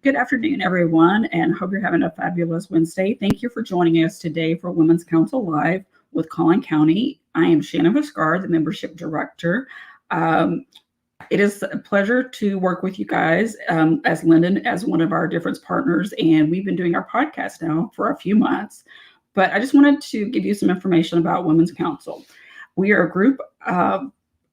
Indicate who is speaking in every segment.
Speaker 1: Good afternoon, everyone, and hope you're having a fabulous Wednesday. Thank you for joining us today for Women's Council Live with Collin County. I am Shannon Viscar, the Membership Director. Um, it is a pleasure to work with you guys as Lyndon, as one of our different partners, and we've been doing our podcast now for a few months. But I just wanted to give you some information about Women's Council. We are a group of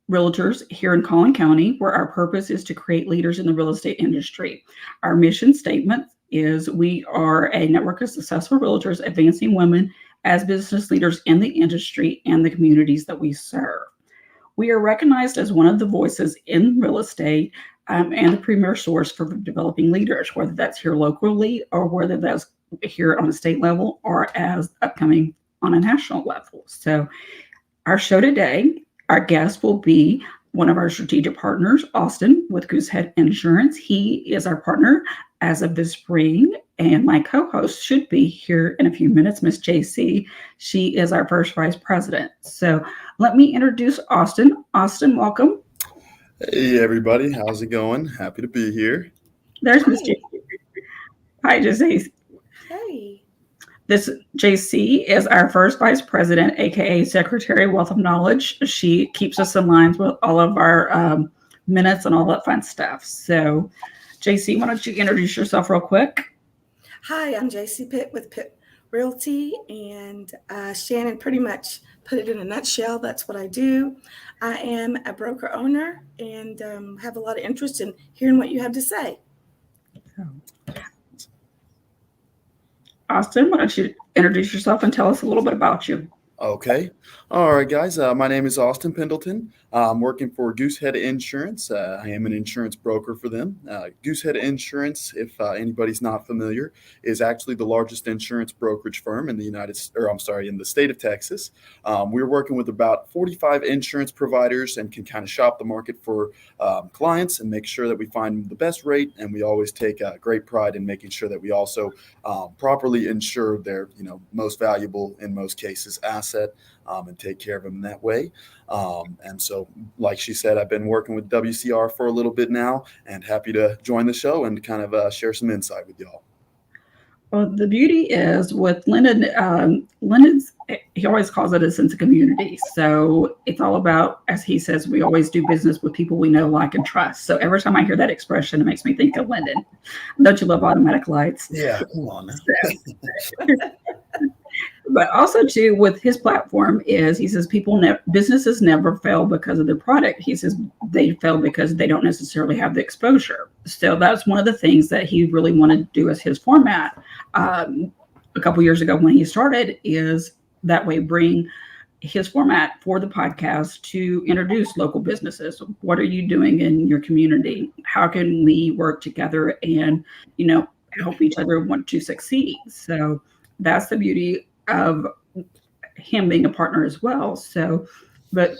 Speaker 1: realtors here in Collin County, where our purpose is to create leaders in the real estate industry. Our mission statement is we are a network of successful realtors advancing women as business leaders in the industry and the communities that we serve. We are recognized as one of the voices in real estate and the premier source for developing leaders, whether that's here locally or whether that's here on a state level or as upcoming on a national level. So our show today, our guest will be one of our strategic partners, Austin, with Goosehead Insurance. He is our partner as of this spring, and my co-host should be here in a few minutes, Miss JC. She is our first vice president. So let me introduce Austin. Austin, welcome.
Speaker 2: Hey, everybody. How's it going? Happy to be here.
Speaker 1: There's Miss JC. Hi, JC.
Speaker 3: Hey.
Speaker 1: This JC is our first vice president, aka Secretary Wealth of Knowledge. She keeps us in lines with all of our minutes and all that fun stuff. So, JC, why don't you introduce yourself real quick?
Speaker 3: Hi, I'm JC Pitt with Pitt Realty, and Shannon pretty much put it in a nutshell. That's what I do. I am a broker owner and have a lot of interest in hearing what you have to say.
Speaker 1: Austin, why don't you introduce yourself and tell us a little bit about you?
Speaker 2: Okay. All right, guys. My name is Austin Pendleton. I'm working for Goosehead Insurance. I am an insurance broker for them. Goosehead Insurance, if anybody's not familiar, is actually the largest insurance brokerage firm in the in the state of Texas. We're working with about 45 insurance providers and can kind of shop the market for clients and make sure that we find the best rate. And we always take great pride in making sure that we also properly insure their, most valuable, in most cases, asset and take care of them that way. And so, like she said, I've been working with WCR for a little bit now and happy to join the show and kind of share some insight with y'all.
Speaker 1: Well, the beauty is with Lyndon, he always calls it a sense of community. So it's all about, as he says, we always do business with people we know, like, and trust. So every time I hear that expression, it makes me think of Lyndon. Don't you love automatic lights?
Speaker 2: Yeah, come on now.
Speaker 1: But also, too, with his platform is he says businesses never fail because of their product. He says they fail because they don't necessarily have the exposure. So that's one of the things that he really wanted to do as his format a couple years ago when he started, is that way bring his format for the podcast to introduce local businesses. What are you doing in your community? How can we work together and, help each other want to succeed? So that's the beauty of him being a partner as well. So, but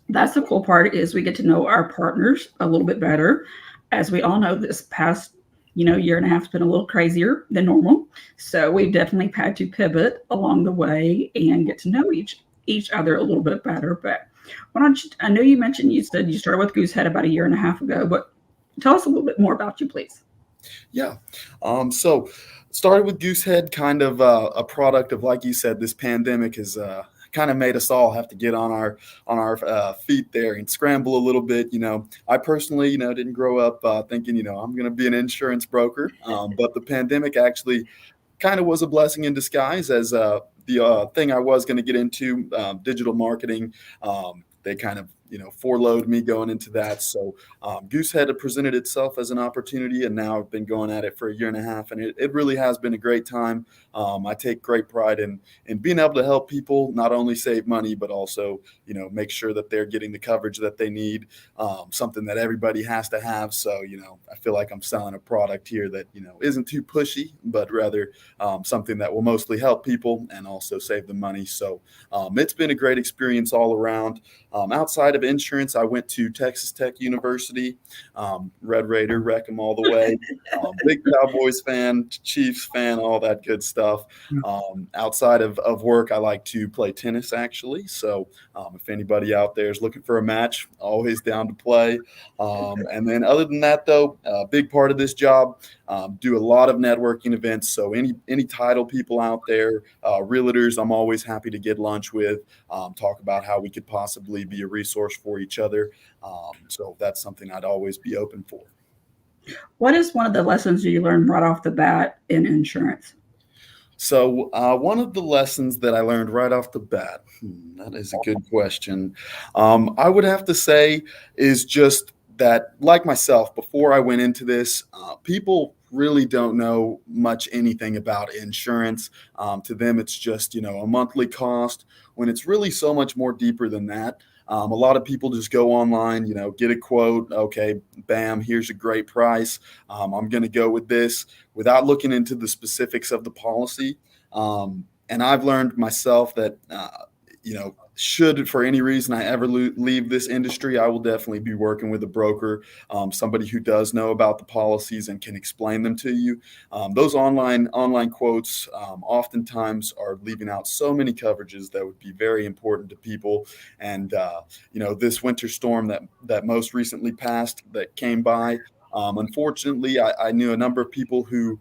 Speaker 1: that's the cool part, is we get to know our partners a little bit better. As we all know, this past, year and a half has been a little crazier than normal. So we've definitely had to pivot along the way and get to know each other a little bit better. But why don't you, I know you mentioned, you said you started with Goosehead about a year and a half ago, but tell us a little bit more about you, please.
Speaker 2: Yeah. So started with Goosehead, kind of a product of, like you said, this pandemic has kind of made us all have to get on our feet there and scramble a little bit. I personally, didn't grow up thinking, I'm going to be an insurance broker. But the pandemic actually kind of was a blessing in disguise, as the thing I was going to get into, digital marketing. They kind of, forload me going into that. So Goosehead had presented itself as an opportunity, and now I've been going at it for a year and a half, and it really has been a great time. I take great pride in being able to help people not only save money, but also, make sure that they're getting the coverage that they need, something that everybody has to have. So, I feel like I'm selling a product here that, isn't too pushy, but rather something that will mostly help people and also save them money. So it's been a great experience all around. Outside of insurance, I went to Texas Tech University. Red Raider, wreck 'em all the way. Big Cowboys fan, Chiefs fan, all that good stuff. Outside of work, I like to play tennis, actually. So if anybody out there is looking for a match, always down to play. And then other than that, though, a big part of this job, do a lot of networking events. So any title people out there, realtors, I'm always happy to get lunch with, talk about how we could possibly be a resource for each other. So that's something I'd always be open for.
Speaker 1: What is one of the lessons you learned right off the bat in insurance?
Speaker 2: So one of the lessons that I learned right off the bat, that is a good question. I would have to say is just that, like myself, before I went into this, people really don't know much anything about insurance. To them, it's just, a monthly cost, when it's really so much more deeper than that. A lot of people just go online, get a quote. Okay, bam, here's a great price. I'm going to go with this without looking into the specifics of the policy. And I've learned myself that, should for any reason I ever leave this industry, I will definitely be working with a broker, somebody who does know about the policies and can explain them to you. Those online quotes oftentimes are leaving out so many coverages that would be very important to people. And this winter storm that most recently passed that came by, unfortunately, I knew a number of people who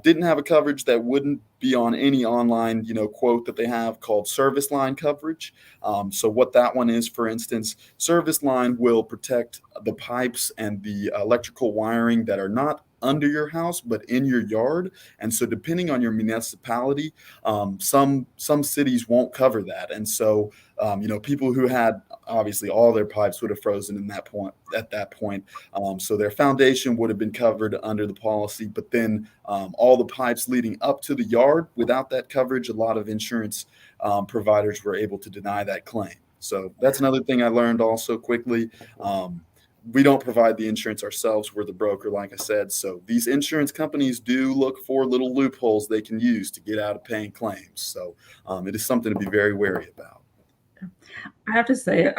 Speaker 2: didn't have a coverage that wouldn't be on any online, quote that they have called service line coverage. So what that one is, for instance, service line will protect the pipes and the electrical wiring that are not under your house, but in your yard. And so depending on your municipality, some cities won't cover that. And so, people who had obviously all their pipes would have frozen at that point. So their foundation would have been covered under the policy, but then all the pipes leading up to the yard, without that coverage, a lot of insurance providers were able to deny that claim. So that's another thing I learned also quickly. We don't provide the insurance ourselves. We're the broker, like I said. So these insurance companies do look for little loopholes they can use to get out of paying claims. So it is something to be very wary about.
Speaker 1: I have to say,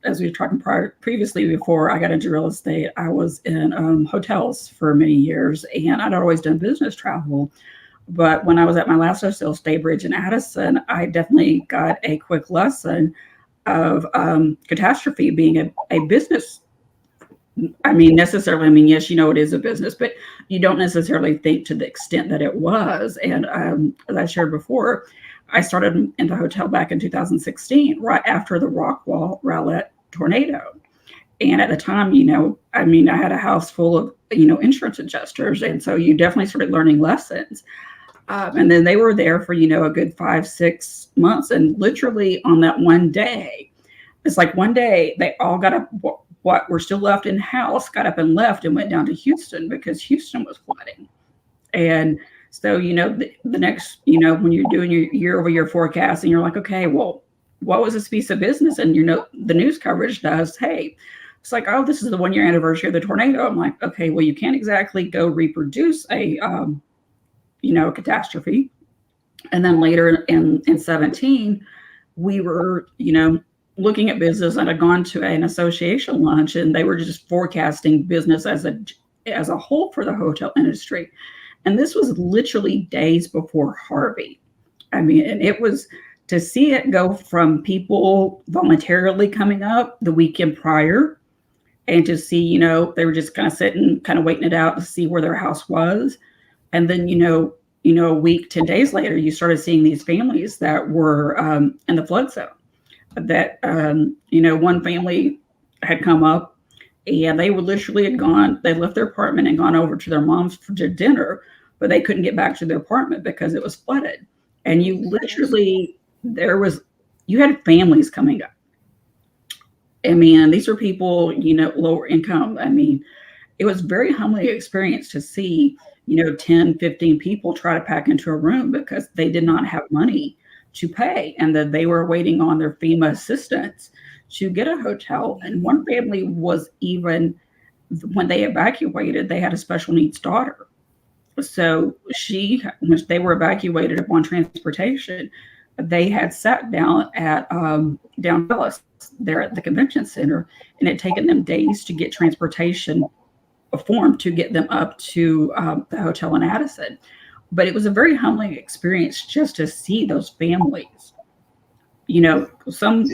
Speaker 1: as we were talking previously before I got into real estate, I was in hotels for many years, and I'd always done business travel. But when I was at my last hotel, Staybridge in Addison, I definitely got a quick lesson of catastrophe being a business. Yes, it is a business, but you don't necessarily think to the extent that it was. And as I shared before, I started in the hotel back in 2016, right after the Rockwall Rowlett tornado. And at the time, I had a house full of, insurance adjusters. And so you definitely started learning lessons. And then they were there for, a good 5-6 months. And literally on that one day, it's like one day they all got up, what were still left in house, got up and left and went down to Houston because Houston was flooding. And so, the next, when you're doing your year-over-year forecast and you're like, okay, well, what was this piece of business? And, the news coverage does, hey, it's like, oh, this is the 1-year anniversary of the tornado. I'm like, okay, well, you can't exactly go reproduce a catastrophe. And then later in 17, we were, looking at business, and I'd gone to an association lunch, and they were just forecasting business as a whole for the hotel industry. And this was literally days before Harvey. And it was to see it go from people voluntarily coming up the weekend prior, and to see, they were just kind of sitting, kind of waiting it out to see where their house was. And then, a week, 10 days later, you started seeing these families that were in the flood zone. That, one family had come up, and they would literally they left their apartment and gone over to their mom's for dinner, but they couldn't get back to their apartment because it was flooded. And you literally, you had families coming up. These are people, lower income. It was very humbling experience to see, 10, 15 people try to pack into a room because they did not have money to pay, and that they were waiting on their FEMA assistance to get a hotel. And one family was even, when they evacuated, they had a special needs daughter. So when they were evacuated upon transportation, they had sat down at down Dallas there at the convention center, and it had taken them days to get transportation form to get them up to the hotel in Addison. But it was a very humbling experience just to see those families. Some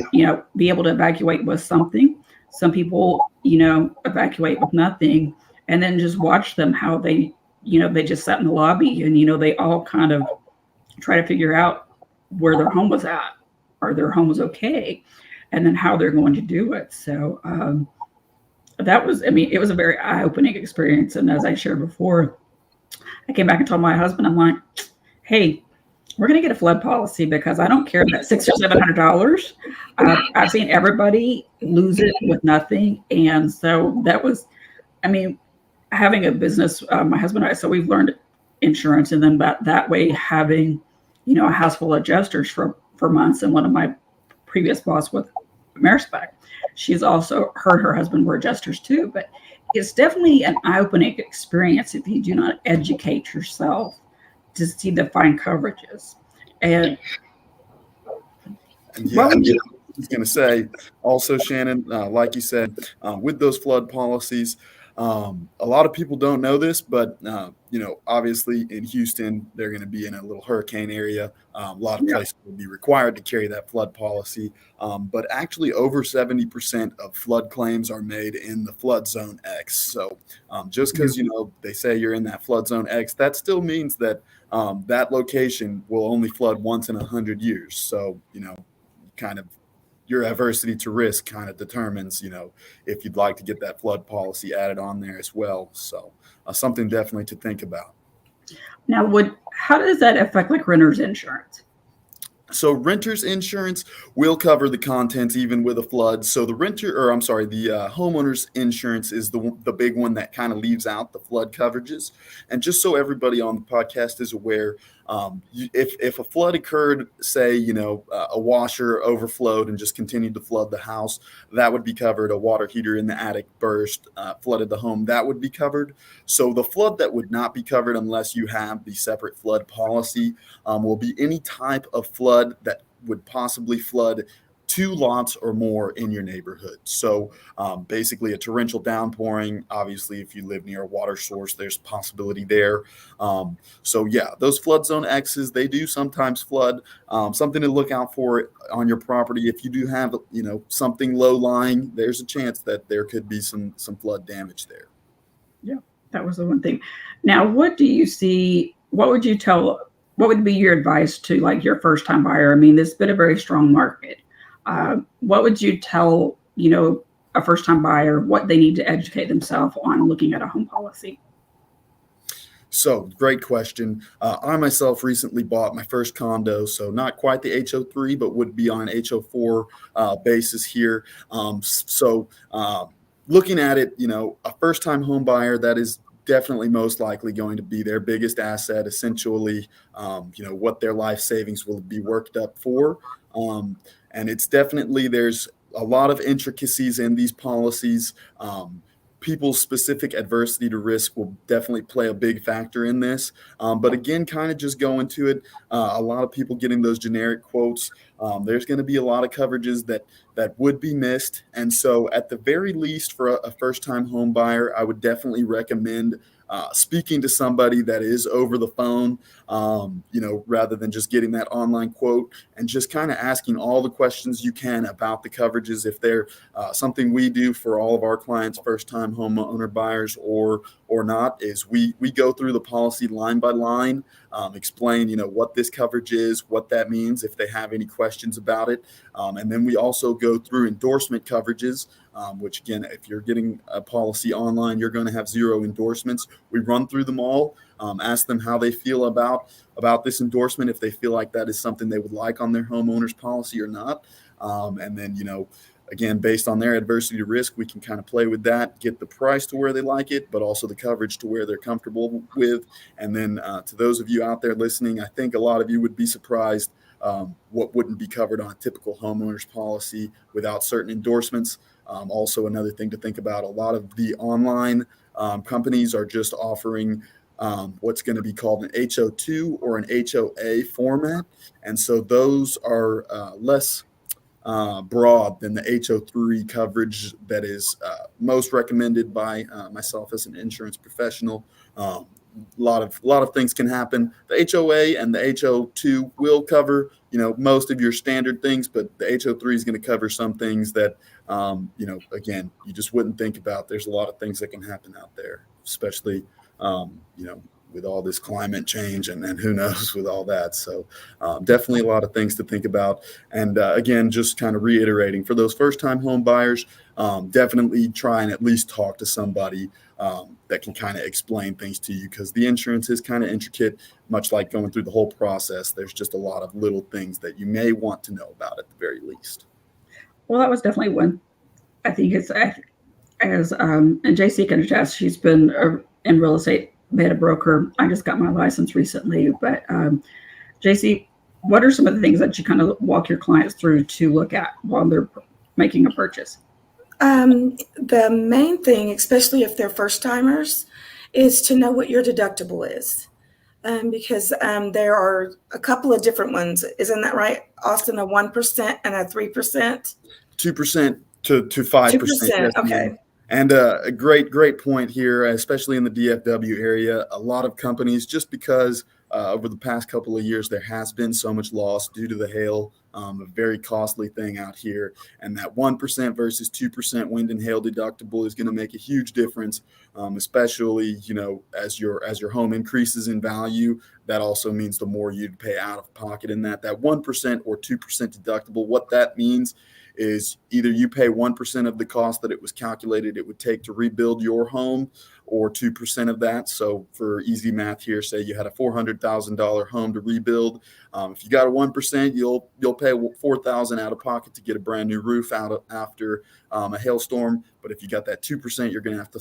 Speaker 1: be able to evacuate with something. Some people evacuate with nothing, and then just watch them how they just sat in the lobby, and they all kind of try to figure out where their home was at, or their home was okay, and then how they're going to do it. So it was a very eye-opening experience. And as I shared before, I came back and told my husband, I'm like, hey, we're going to get a flood policy because I don't care that $600 or $700. I've seen everybody lose it with nothing. And so that was, having a business, my husband and I, so we've learned insurance, and then that way having, a house full of adjusters for months. And one of my previous boss with Amerispec, she's also, her husband were adjusters too. But it's definitely an eye-opening experience if you do not educate yourself to see the fine coverages. And
Speaker 2: yeah, I was going to say also, Shannon, like you said, with those flood policies, a lot of people don't know this, but obviously in Houston, they're going to be in a little hurricane area. A lot of places will be required to carry that flood policy. But actually over 70% of flood claims are made in the flood zone X. So just because, they say you're in that flood zone X, that still means that that location will only flood once in 100 years. So, kind of your adversity to risk kind of determines, if you'd like to get that flood policy added on there as well. So something definitely to think about.
Speaker 1: Now, how does that affect like renter's insurance?
Speaker 2: So renter's insurance will cover the contents even with a flood. So the homeowner's insurance is the big one that kind of leaves out the flood coverages. And just so everybody on the podcast is aware, if a flood occurred, say, a washer overflowed and just continued to flood the house, that would be covered. A water heater in the attic burst, flooded the home, that would be covered. So the flood that would not be covered unless you have the separate flood policy will be any type of flood that would possibly flood 2 lots or more in your neighborhood. So basically a torrential downpouring. Obviously, if you live near a water source, there's possibility there. So yeah, those flood zone X's, they do sometimes flood. Something to look out for on your property. If you do have, something low lying, there's a chance that there could be some flood damage there.
Speaker 1: Yeah, that was the one thing. Now, what do you see? What would be your advice to like your first time buyer? This has been a very strong market. What would you tell, a first time buyer what they need to educate themselves on looking at a home policy?
Speaker 2: So great question. I myself recently bought my first condo, so not quite the HO3, but would be on an HO4 basis here. Looking at it, a first time home buyer, that is definitely most likely going to be their biggest asset, essentially, what their life savings will be worked up for. And it's definitely, there's a lot of intricacies in these policies. People's specific adversity to risk will definitely play a big factor in this. But again, kind of just go into it. A lot of people getting those generic quotes. There's going to be a lot of coverages that would be missed. And so at the very least for a first-time home buyer, I would definitely recommend speaking to somebody that is over the phone, rather than just getting that online quote, and just kind of asking all the questions you can about the coverages. If they're something we do for all of our clients, first-time homeowner buyers or not, is we go through the policy line by line, explain, what this coverage is, what that means, if they have any questions about it. And then we also go through endorsement coverages, which again, if you're getting a policy online, you're going to have 0 endorsements. We run through them all, ask them how they feel about this endorsement, if they feel like that is something they would like on their homeowner's policy or not. And then, again, based on their adversity to risk, we can kind of play with that, get the price to where they like it, but also the coverage to where they're comfortable with. And then to those of you out there listening, I think a lot of you would be surprised what wouldn't be covered on a typical homeowner's policy without certain endorsements. Also, another thing to think about, a lot of the online companies are just offering what's going to be called an HO2 or an HOA format. And so those are less broad than the HO3 coverage that is most recommended by myself as an insurance professional. A lot of things can happen. The HOA and the HO2 will cover, most of your standard things, but the HO3 is going to cover some things that, again, you just wouldn't think about. There's a lot of things that can happen out there, especially, with all this climate change and who knows with all that. So definitely a lot of things to think about. And again, just kind of reiterating for those first-time home buyers, definitely try and at least talk to somebody that can kind of explain things to you, because the insurance is kind of intricate, much like going through the whole process. There's just a lot of little things that you may want to know about at the very least.
Speaker 1: Well, that was definitely one. I think it's as and JC can attest. She's been in real estate, been a broker. I just got my license recently, but JC, what are some of the things that you kind of walk your clients through to look at while they're making a purchase?
Speaker 3: The main thing, especially if they're first timers, is to know what your deductible is. Because there are a couple of different ones. Isn't that right, Austin? A 1% and a 3%?
Speaker 2: 2% to 5%.
Speaker 3: 2%,
Speaker 2: yes,
Speaker 3: okay.
Speaker 2: ma'am. And a great point here, especially in the DFW area. A lot of companies, just because over the past couple of years, there has been so much loss due to the hail, a very costly thing out here. And that 1% versus 2% wind and hail deductible is going to make a huge difference, especially, as your home increases in value. That also means the more you'd pay out of pocket in that 1% or 2% deductible. What that means is either you pay 1% of the cost that it was calculated it would take to rebuild your home, or 2% of that. So for easy math here, say you had a $400,000 home to rebuild. If you got a 1%, you'll pay $4,000 out of pocket to get a brand new roof out after a hailstorm. But if you got that 2%, you're going to have to,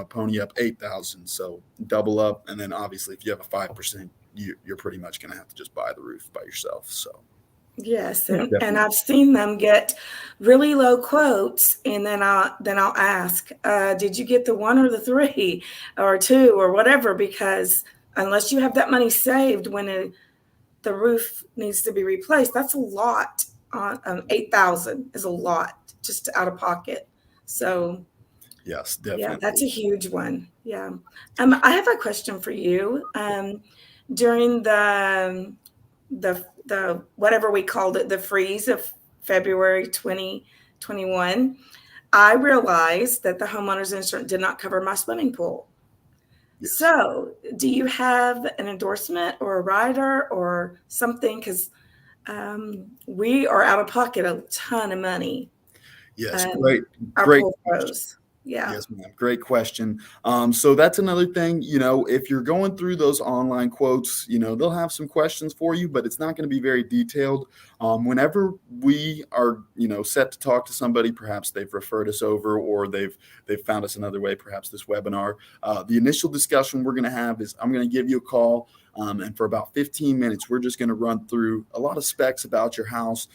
Speaker 2: pony up $8,000. So double up. And then obviously if you have a 5%, you're pretty much going to have to just buy the roof by yourself. So.
Speaker 3: Yes, and I've seen them get really low quotes, and then I'll ask, did you get the 1 or the 3 or 2 or whatever? Because unless you have that money saved when the roof needs to be replaced, that's a lot. $8,000 is a lot just out of pocket. So
Speaker 2: yes, definitely.
Speaker 3: Yeah, that's a huge one. Yeah, I have a question for you. During the whatever we called it, the freeze of February 2021, I realized that the homeowner's insurance did not cover my swimming pool. Yes. So do you have an endorsement or a rider or something? Because we are out of pocket a ton of money.
Speaker 2: Yes,
Speaker 3: our
Speaker 2: great.
Speaker 3: pool pros. Yeah.
Speaker 2: Yes, ma'am. Great question. So that's another thing, if you're going through those online quotes, they'll have some questions for you, but it's not going to be very detailed. Whenever we are, set to talk to somebody, perhaps they've referred us over or they've found us another way, perhaps this webinar, the initial discussion we're going to have is I'm going to give you a call. And for about 15 minutes, we're just going to run through a lot of specs about your house,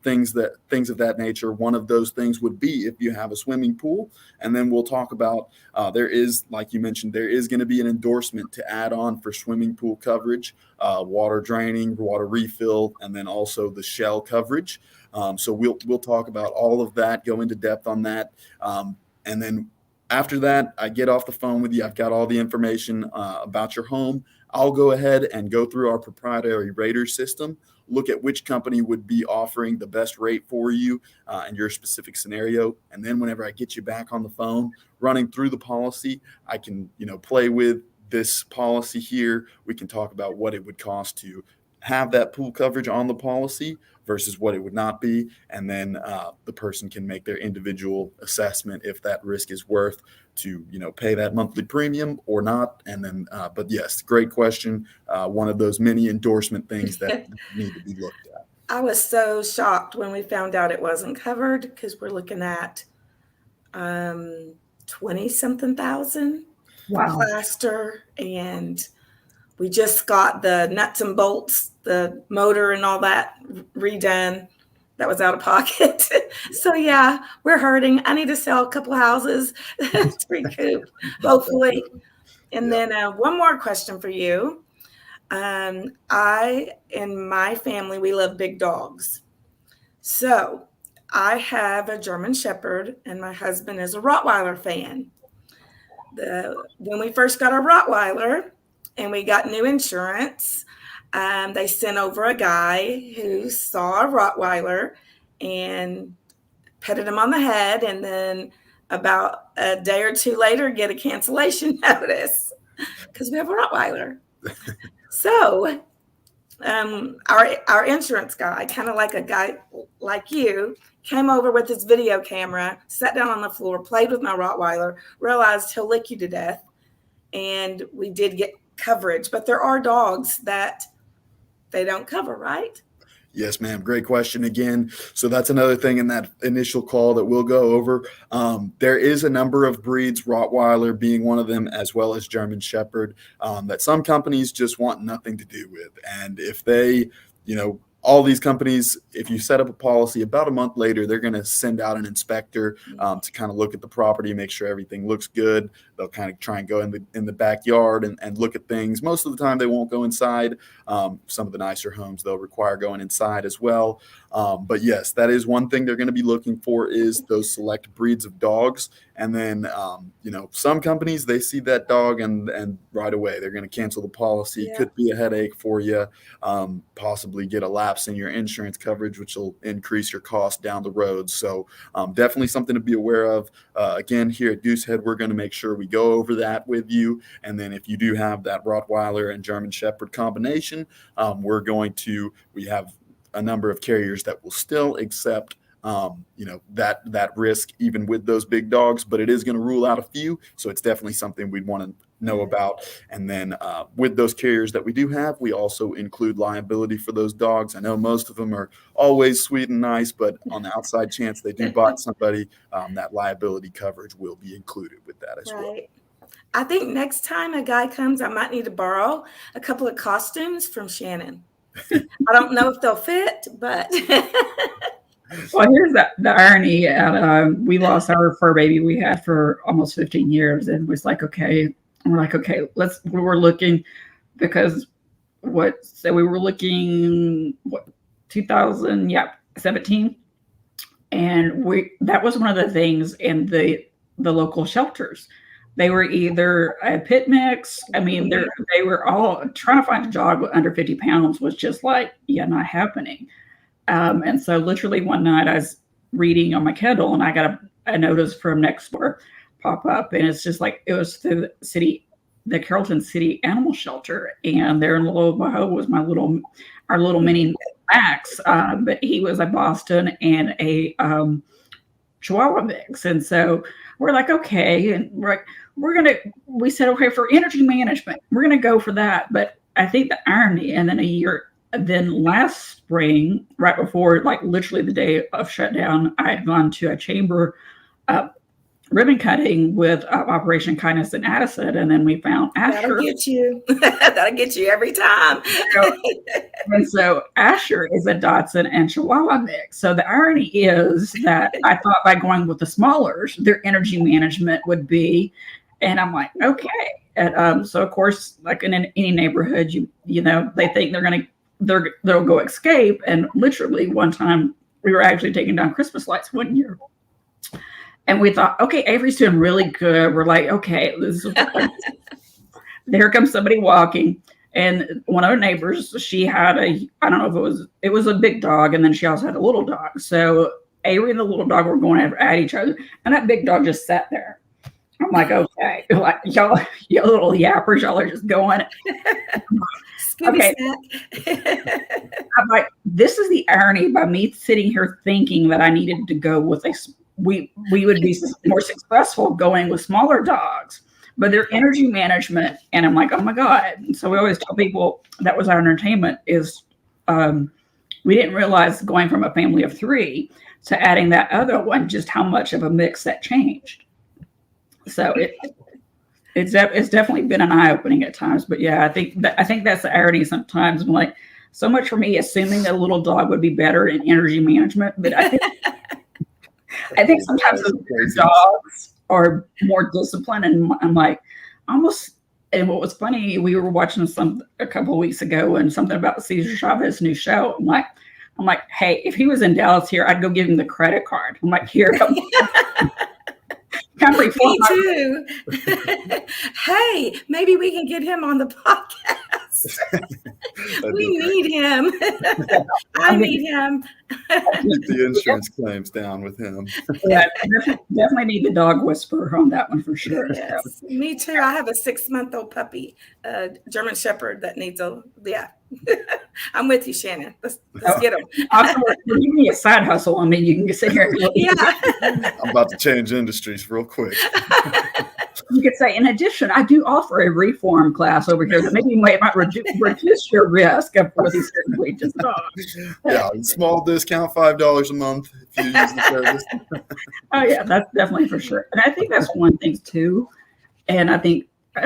Speaker 2: things of that nature. One of those things would be if you have a swimming pool. And then we'll talk about there is, like you mentioned, there is going to be an endorsement to add on for swimming pool coverage, water draining, water refill, and then also the shell coverage. So we'll talk about all of that, go into depth on that. And then after that, I get off the phone with you. I've got all the information about your home. I'll go ahead and go through our proprietary rater system, look at which company would be offering the best rate for you in your specific scenario. And then whenever I get you back on the phone, running through the policy, I can, play with this policy here. We can talk about what it would cost to have that pool coverage on the policy versus what it would not be. And then the person can make their individual assessment if that risk is worth to, pay that monthly premium or not. And then, but yes, great question. One of those many endorsement things that need to be looked at.
Speaker 3: I was so shocked when we found out it wasn't covered, because we're looking at 20-something thousand.
Speaker 1: Wow.
Speaker 3: Plaster, and we just got the nuts and bolts, the motor and all that redone. That was out of pocket. So yeah, we're hurting. I need to sell a couple houses to recoup, hopefully. And then one more question for you. I and my family, we love big dogs. So I have a German Shepherd, and my husband is a Rottweiler fan. When we first got our Rottweiler and we got new insurance, they sent over a guy who saw a Rottweiler and petted him on the head, and then about a day or two later get a cancellation notice because we have a Rottweiler. So our insurance guy, kind of like a guy like you, came over with his video camera, sat down on the floor, played with my Rottweiler, realized he'll lick you to death, and we did get coverage. But there are dogs that they don't cover, right?
Speaker 2: Yes, ma'am. Great question again. So that's another thing in that initial call that we'll go over. There is a number of breeds, Rottweiler being one of them, as well as German Shepherd, that some companies just want nothing to do with. And if they, all these companies, if you set up a policy, about a month later, they're going to send out an inspector to kind of look at the property, make sure everything looks good. They'll kind of try and go in the backyard and look at things. Most of the time, they won't go inside. Some of the nicer homes, they'll require going inside as well. But yes, that is one thing they're going to be looking for is those select breeds of dogs. And then, some companies, they see that dog and right away, they're going to cancel the policy.
Speaker 3: Yeah.
Speaker 2: Could be a headache for you, possibly get a lapse in your insurance coverage, which will increase your cost down the road. So definitely something to be aware of. Again, here at Goosehead, we're going to make sure we go over that with you. And then if you do have that Rottweiler and German Shepherd combination, we have a number of carriers that will still accept that risk even with those big dogs, but it is going to rule out a few. So it's definitely something we'd want to know about. And then with those carriers that we do have, we also include liability for those dogs. I know most of them are always sweet and nice, but on the outside chance they do bite somebody, that liability coverage will be included with that as well.
Speaker 3: I think next time a guy comes, I might need to borrow a couple of costumes from Shannon. I don't know if they'll fit, but
Speaker 1: well, here's the irony. We lost our fur baby we had for almost 15 years, and it was like, okay, we're looking because we were looking 2017, and that was one of the things in the local shelters. They were either a pit mix. I mean, they were all trying to find a dog under 50 pounds was just like, not happening. And so literally one night I was reading on my Kindle and I got a notice from next door pop up, and it's just like, it was through the Carrollton City Animal Shelter, and there in Little Omaha was our little mini Max, but he was a Boston and a Chihuahua mix. And so we're like, okay, and we said, okay, for energy management, we're going to go for that. But I think the irony, and then last spring, right before, like literally the day of shutdown, I had gone to a chamber ribbon cutting with Operation Kindness in Addison, and then we found Asher.
Speaker 3: That'll get you. That'll get you every time.
Speaker 1: And so Asher is a Dotson and Chihuahua mix. So the irony is that I thought by going with the smallers, their energy management would be, and I'm like, okay. And so of course, like in any neighborhood, they think they'll go escape. And literally one time we were actually taking down Christmas lights one year. And we thought, okay, Avery's doing really good. We're like, okay, there comes somebody walking. And one of our neighbors, she had I don't know if it was a big dog. And then she also had a little dog. So Avery and the little dog were going at each other. And that big dog just sat there. I'm like, okay, like y'all little yappers, y'all are just going. Okay. I'm like, this is the irony by me sitting here thinking that I needed to go with we would be more successful going with smaller dogs, but their energy management. And I'm like, oh my God. And so we always tell people that was our entertainment is, we didn't realize going from a family of 3 to adding that other one, just how much of a mix that changed. So it's definitely been an eye-opening at times, but yeah, I think that's the irony sometimes. I'm like, so much for me assuming that a little dog would be better in energy management, but I think sometimes those dogs are more disciplined, and I'm like, almost And what was funny, we were watching a couple of weeks ago, and something about Cesar Chavez's new show. I'm like, hey, if he was in Dallas here, I'd go give him the credit card. I'm like, here, come
Speaker 3: Me too. Hey, maybe we can get him on the podcast. We need him. I need him.
Speaker 2: Get the insurance claims down with him.
Speaker 1: Yeah, definitely need the dog whisperer on that one for sure.
Speaker 3: Yes, so. Me too. I have a 6-month-old puppy, German Shepherd that needs I'm with you, Shannon. Let's get him.
Speaker 1: Give me a side hustle. I mean, you can sit here.
Speaker 2: I'm about to change industries real quick.
Speaker 1: You could say, in addition, I do offer a reform class over here that maybe might reduce your risk for these wages.
Speaker 2: Yeah, small discount, $5 a month if you use the service.
Speaker 1: Oh yeah, that's definitely for sure. And I think that's one thing too. And I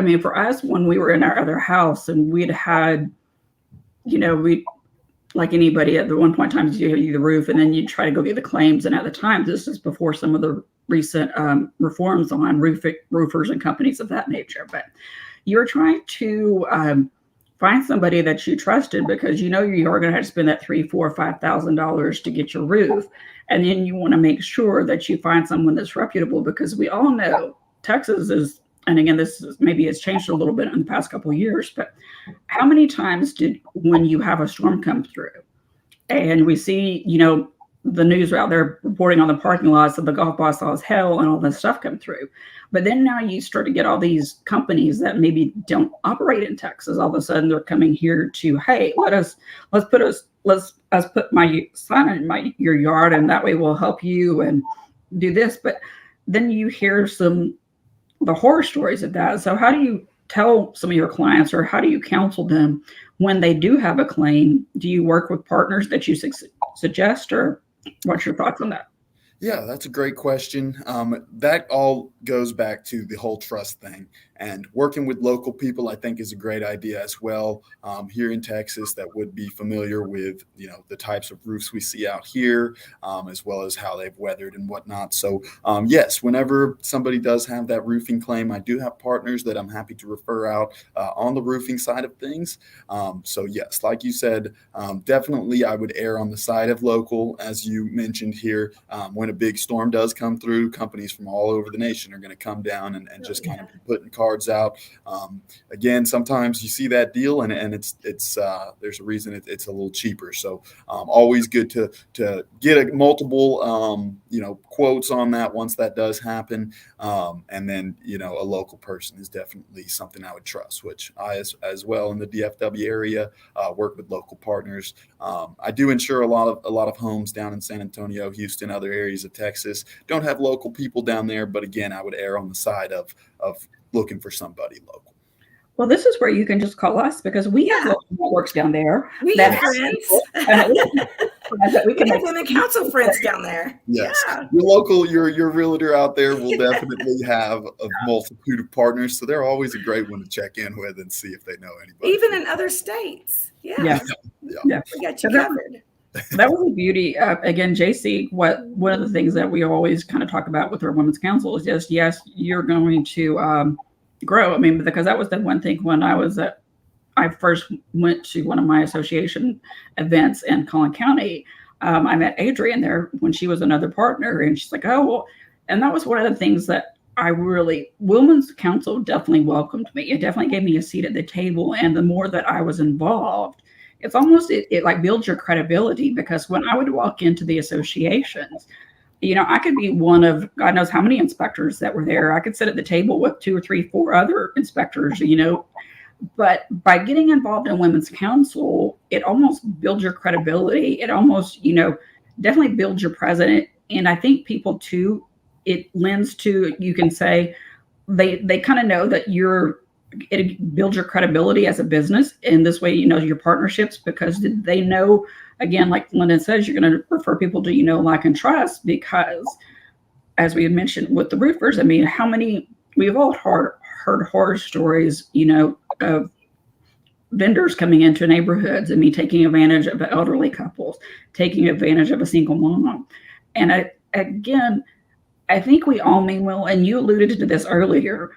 Speaker 1: mean, for us, when we were in our other house and we'd had, we, like anybody at the one point in time, you do the roof and then you try to go get the claims. And at the time, this is before some of the recent reforms on roofers and companies of that nature. But you're trying to find somebody that you trusted because you are going to have to spend that $3,000, $4,000, $5,000 to get your roof. And then you want to make sure that you find someone that's reputable, because we all know Texas is, and again, maybe it's changed a little bit in the past couple of years, but how many times when you have a storm come through and we see, the news out there reporting on the parking lots of the golf ball saw as hell and all this stuff come through. But then now you start to get all these companies that maybe don't operate in Texas. All of a sudden they're coming here to, hey, let's put my sign in your yard and that way we'll help you and do this. But then you hear the horror stories of that. So how do you tell some of your clients, or how do you counsel them when they do have a claim? Do you work with partners that you suggest, or what's your thoughts on that?
Speaker 2: Yeah, that's a great question. That all goes back to the whole trust thing, and working with local people, I think, is a great idea as well. Here in Texas, that would be familiar with, the types of roofs we see out here, as well as how they've weathered and whatnot. So yes, whenever somebody does have that roofing claim, I do have partners that I'm happy to refer out on the roofing side of things. So yes, like you said, definitely I would err on the side of local. As you mentioned here, when a big storm does come through, companies from all over the nation are going to come down and just kind of be putting cards out. Again, sometimes you see that deal and it's there's a reason it's a little cheaper. So always good to get multiple quotes on that once that does happen. And then a local person is definitely something I would trust, which I as well in the DFW area work with local partners. I do insure a lot of homes down in San Antonio, Houston, other areas of Texas. Don't have local people down there, but again, I would err on the side of looking for somebody local.
Speaker 1: Well, this is where you can just call us, because we have local networks down there.
Speaker 3: We have friends.
Speaker 1: We
Speaker 3: have women council friends down there.
Speaker 2: Yes, yeah. Your realtor out there will definitely have a multitude of partners, so they're always a great one to check in with and see if they know anybody.
Speaker 3: Even in other states. Yeah. We got you covered.
Speaker 1: That was the beauty. Again, JC, one of the things that we always kind of talk about with our women's council is just, yes, you're going to grow. I mean, because that was the one thing when I first went to one of my association events in Collin County. I met Adrienne there when she was another partner, and she's like, oh, well, and that was one of the things that Women's Council definitely welcomed me. It definitely gave me a seat at the table. And the more that I was involved, it's almost, it like builds your credibility, because when I would walk into the associations, I could be one of God knows how many inspectors that were there. I could sit at the table with 2 or 3, 4 other inspectors, but by getting involved in Women's Council, it almost builds your credibility. It almost, definitely builds your presence. And I think people too, it lends to, you can say they kind of know that it builds your credibility as a business. And this way, your partnerships, because they know, again, like Lyndon says, you're going to refer people to, like, and trust, because as we had mentioned with the roofers, I mean, we've all heard horror stories, of vendors coming into neighborhoods and taking advantage of elderly couples, taking advantage of a single mom. And I think we all mean well, and you alluded to this earlier,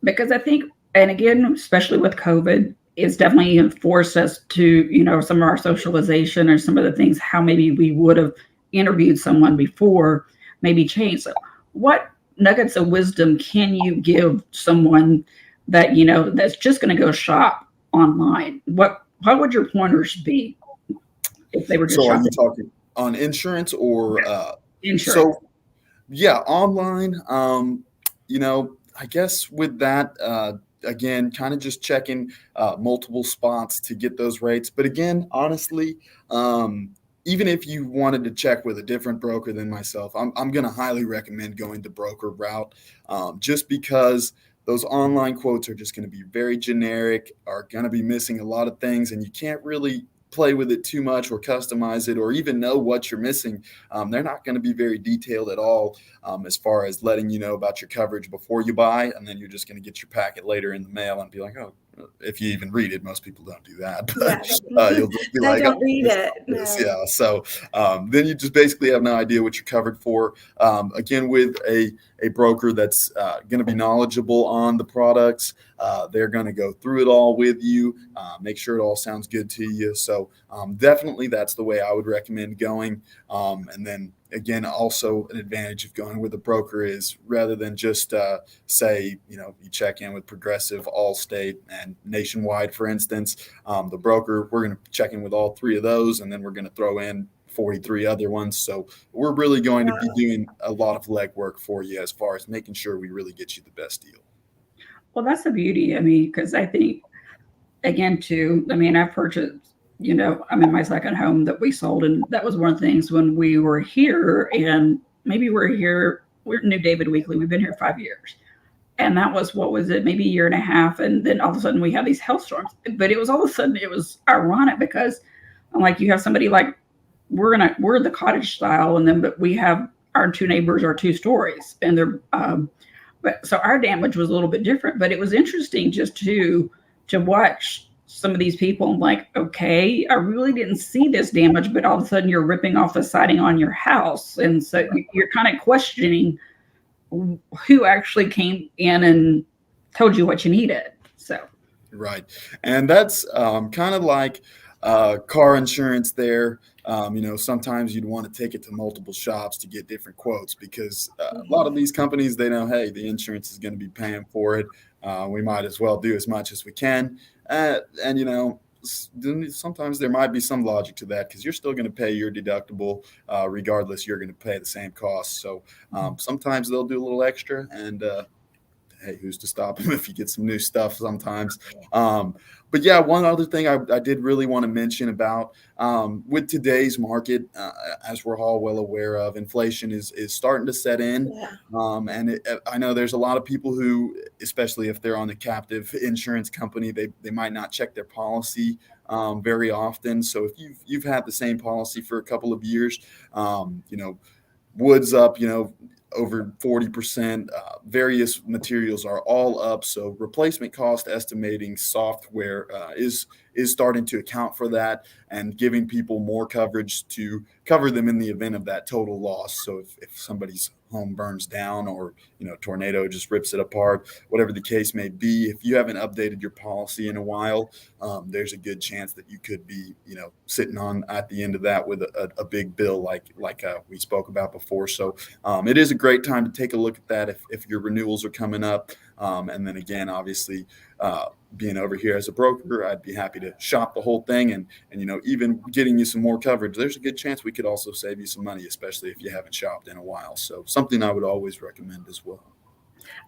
Speaker 1: because I think and again, especially with COVID, it's definitely forced us to, some of our socialization or some of the things, how maybe we would have interviewed someone before, maybe changed. So what nuggets of wisdom can you give someone that, that's just going to go shop online? What would your pointers be if they were just
Speaker 2: So are you
Speaker 1: shopping
Speaker 2: talking on insurance or
Speaker 1: insurance?
Speaker 2: so yeah, online, I guess with that, again, kind of just checking multiple spots to get those rates. But again, honestly, even if you wanted to check with a different broker than myself, I'm going to highly recommend going the broker route, just because those online quotes are just going to be very generic, are going to be missing a lot of things, and you can't really play with it too much or customize it or even know what you're missing. They're not going to be very detailed at all, as far as letting you know about your coverage before you buy, and then you're just going to get your packet later in the mail and be like, oh, if you even read it. Most people don't do that,
Speaker 3: Yeah,
Speaker 2: but you'll just be
Speaker 3: they
Speaker 2: like,
Speaker 3: don't
Speaker 2: oh,
Speaker 3: read
Speaker 2: this,
Speaker 3: it.
Speaker 2: this.
Speaker 3: No.
Speaker 2: Yeah. So then you just basically have no idea what you're covered for. Again, with a broker that's going to be knowledgeable on the products, they're going to go through it all with you, make sure it all sounds good to you. So definitely that's the way I would recommend going. And then again, also an advantage of going with a broker is rather than just say, you check in with Progressive, Allstate, and Nationwide, for instance, the broker, we're going to check in with all three of those, and then we're going to throw in 43 other ones. So we're really going to be doing a lot of legwork for you as far as making sure we really get you the best deal.
Speaker 1: Well, that's the beauty. I mean, because I think, again, too, I mean, I've purchased, I'm in my second home that we sold. And that was one of the things when we were here, and maybe we're New David Weekly. We've been here 5 years. And that was, what was it, maybe a year and a half. And then all of a sudden we had these hailstorms. But it was all of a sudden, it was ironic because I'm like, you have somebody like, we're the cottage style. And then, but we have our two neighbors are 2 stories, and they're, but so our damage was a little bit different, but it was interesting just to watch some of these people. I'm like, okay, I really didn't see this damage, but all of a sudden you're ripping off the siding on your house, and so you're kind of questioning who actually came in and told you what you needed. So
Speaker 2: Right. And that's kind of like car insurance there. Sometimes you'd want to take it to multiple shops to get different quotes because a lot of these companies, they know, hey, the insurance is going to be paying for it. We might as well do as much as we can. And sometimes there might be some logic to that because you're still going to pay your deductible regardless. You're going to pay the same cost. So sometimes they'll do a little extra, and hey, who's to stop him if you get some new stuff sometimes? But yeah, one other thing I did really want to mention about with today's market, as we're all well aware of, inflation is starting to set in.
Speaker 3: Yeah.
Speaker 2: And I know there's a lot of people who, especially if they're on the captive insurance company, they might not check their policy very often. So if you've had the same policy for a couple of years, wood's up, over 40%. Various materials are all up. So replacement cost estimating software is starting to account for that and giving people more coverage to cover them in the event of that total loss. So if somebody's home burns down or tornado just rips it apart, whatever the case may be, if you haven't updated your policy in a while, there's a good chance that you could be sitting on at the end of that with a big bill like we spoke about before. So it is a great time to take a look at that if your renewals are coming up. And then again, obviously, being over here as a broker, I'd be happy to shop the whole thing and even getting you some more coverage. There's a good chance we could also save you some money, especially if you haven't shopped in a while. So something I would always recommend as well.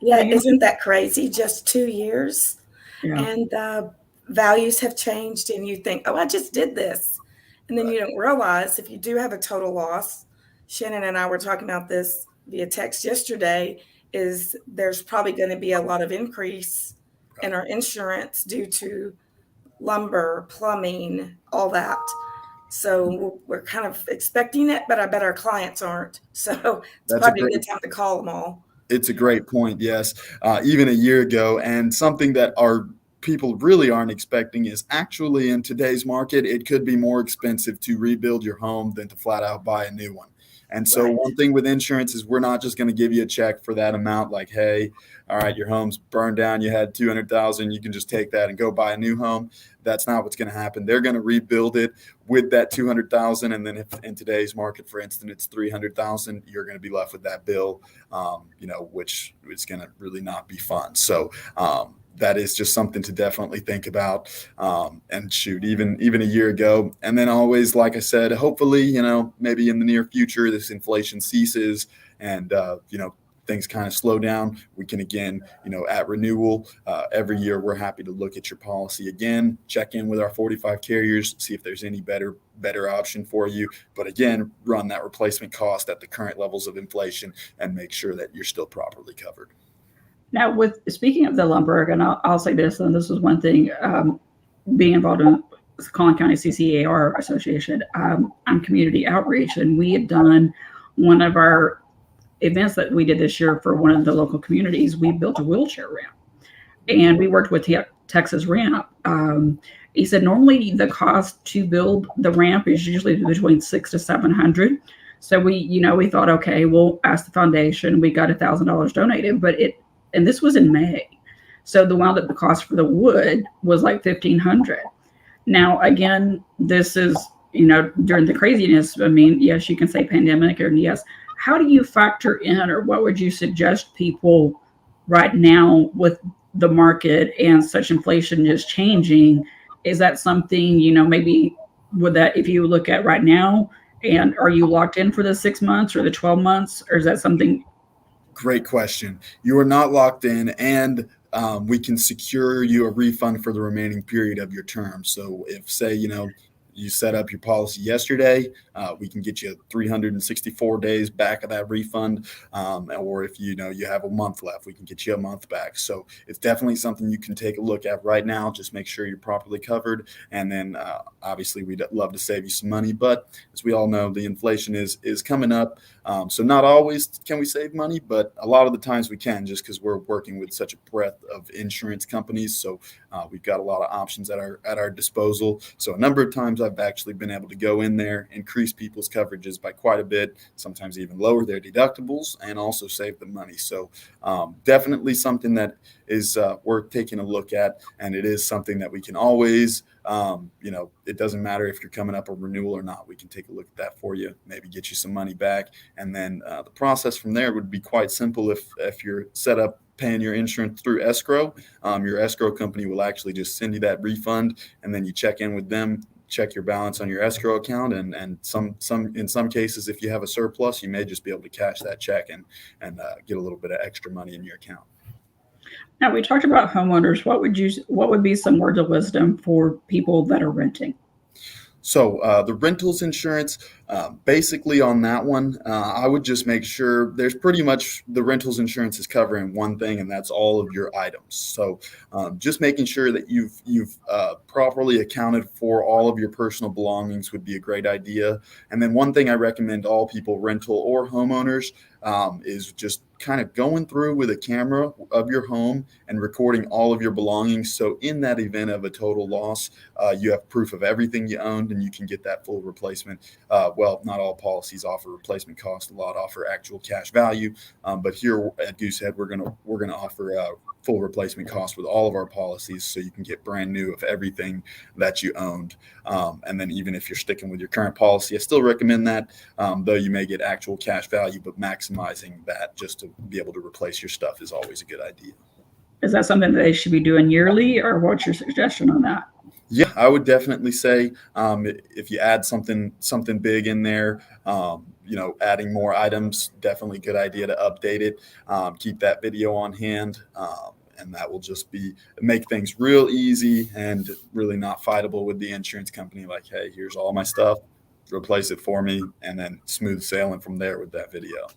Speaker 3: Yeah, isn't that crazy? Just 2 years,
Speaker 1: yeah.
Speaker 3: and values have changed, and you think, oh, I just did this. And then
Speaker 2: Right.
Speaker 3: you don't realize if you do have a total loss, Shannon and I were talking about this via text yesterday, is there's probably going to be a lot of increase in our insurance due to lumber, plumbing, all that. So we're kind of expecting it, but I bet our clients aren't. So it's
Speaker 2: That's a
Speaker 3: probably a
Speaker 2: great
Speaker 3: good time to call them all.
Speaker 2: It's a great point. Yes. Even a year ago, and something that our people really aren't expecting is actually in today's market, it could be more expensive to rebuild your home than to flat out buy a new one. And so
Speaker 3: Right.
Speaker 2: one thing with insurance is we're not just going to give you a check for that amount. Like, hey, all right, your home's burned down. You had 200,000. You can just take that and go buy a new home. That's not what's going to happen. They're going to rebuild it with that 200,000. And then if in today's market, for instance, it's 300,000, you're going to be left with that bill, which is going to really not be fun. So, that is just something to definitely think about. And shoot, even a year ago. And then always, like I said, hopefully, maybe in the near future, this inflation ceases and, things kind of slow down. We can again, at renewal, every year, we're happy to look at your policy again, check in with our 45 carriers, see if there's any better option for you. But again, run that replacement cost at the current levels of inflation and make sure that you're still properly covered.
Speaker 1: Now, with speaking of the lumber, and I'll say this, and this is one thing, being involved in Collin County CCAR Association, I'm community outreach, and we had done one of our events that we did this year for one of the local communities. We built a wheelchair ramp, and we worked with Texas Ramp. He said normally the cost to build the ramp is usually between $600 to $700. So we thought, okay, we'll ask the foundation. We got $1,000 donated, and this was in May. So the wound up the cost for the wood was like $1,500. Now, again, this is, during the craziness. I mean, yes, you can say pandemic, or yes. How do you factor in, or what would you suggest people right now with the market and such inflation is changing? Is that something, maybe would that, if you look at right now, and are you locked in for the 6 months or the 12 months, or is that something?
Speaker 2: Great question. You are not locked in, and we can secure you a refund for the remaining period of your term. So if, say, you set up your policy yesterday, we can get you 364 days back of that refund. Or if you have a month left, we can get you a month back. So it's definitely something you can take a look at right now. Just make sure you're properly covered. And then obviously we'd love to save you some money. But as we all know, the inflation is coming up. So not always can we save money, but a lot of the times we can, just because we're working with such a breadth of insurance companies. So we've got a lot of options at our disposal. So a number of times I've actually been able to go in there, increase people's coverages by quite a bit, sometimes even lower their deductibles, and also save them money. So definitely something that is worth taking a look at. And it is something that we can always, it doesn't matter if you're coming up a renewal or not. We can take a look at that for you, maybe get you some money back. And then the process from there would be quite simple. If you're set up paying your insurance through escrow, your escrow company will actually just send you that refund, and then you check in with them, check your balance on your escrow account, and in some cases, if you have a surplus, you may just be able to cash that check and get a little bit of extra money in your account.
Speaker 1: Now, we talked about homeowners. What would be some words of wisdom for people that are renting?
Speaker 2: So the rentals insurance, basically on that one, I would just make sure there's pretty much the rentals insurance is covering one thing, and that's all of your items. So just making sure that you've properly accounted for all of your personal belongings would be a great idea. And then one thing I recommend all people, rental or homeowners, is just kind of going through with a camera of your home and recording all of your belongings. So in that event of a total loss, you have proof of everything you owned, and you can get that full replacement. Well, not all policies offer replacement cost. A lot offer actual cash value. But here at Goosehead, we're gonna offer full replacement cost with all of our policies, so you can get brand new of everything that you owned. And then even if you're sticking with your current policy, I still recommend that, though you may get actual cash value, but maximizing that just to be able to replace your stuff is always a good idea.
Speaker 1: Is that something that they should be doing yearly, or what's your suggestion on that?
Speaker 2: Yeah, I would definitely say if you add something big in there, adding more items, definitely a good idea to update it. Keep that video on hand, and that will just make things real easy and really not fightable with the insurance company. Like, hey, here's all my stuff, replace it for me, and then smooth sailing from there with that video.